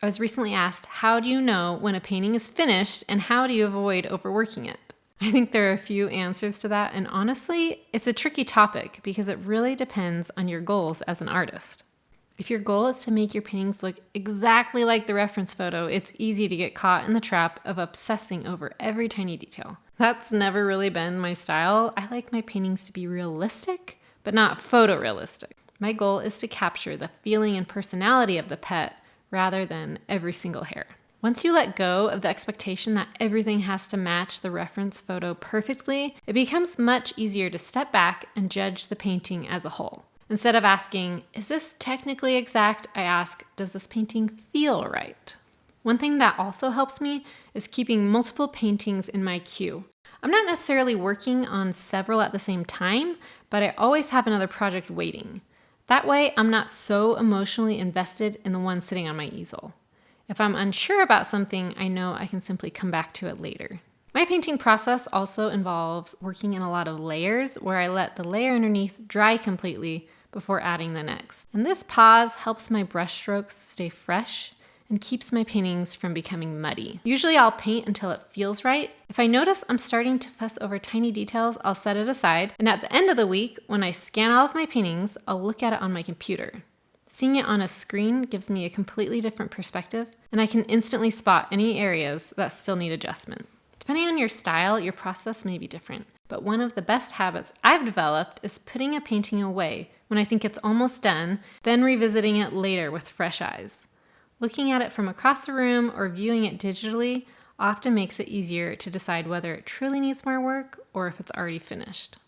I was recently asked, how do you know when a painting is finished and how do you avoid overworking it? I think there are a few answers to that, and honestly, it's a tricky topic because it really depends on your goals as an artist. If your goal is to make your paintings look exactly like the reference photo, it's easy to get caught in the trap of obsessing over every tiny detail. That's never really been my style. I like my paintings to be realistic, but not photorealistic. My goal is to capture the feeling and personality of the pet rather than every single hair. Once you let go of the expectation that everything has to match the reference photo perfectly, it becomes much easier to step back and judge the painting as a whole. Instead of asking, is this technically exact? I ask, does this painting feel right? One thing that also helps me is keeping multiple paintings in my queue. I'm not necessarily working on several at the same time, but I always have another project waiting. That way, I'm not so emotionally invested in the one sitting on my easel. If I'm unsure about something, I know I can simply come back to it later. My painting process also involves working in a lot of layers where I let the layer underneath dry completely before adding the next. And this pause helps my brush strokes stay fresh and keeps my paintings from becoming muddy. Usually I'll paint until it feels right. If I notice I'm starting to fuss over tiny details, I'll set it aside. And at the end of the week, when I scan all of my paintings, I'll look at it on my computer. Seeing it on a screen gives me a completely different perspective, and I can instantly spot any areas that still need adjustment. Depending on your style, your process may be different, but one of the best habits I've developed is putting a painting away when I think it's almost done, then revisiting it later with fresh eyes. Looking at it from across the room or viewing it digitally often makes it easier to decide whether it truly needs more work or if it's already finished.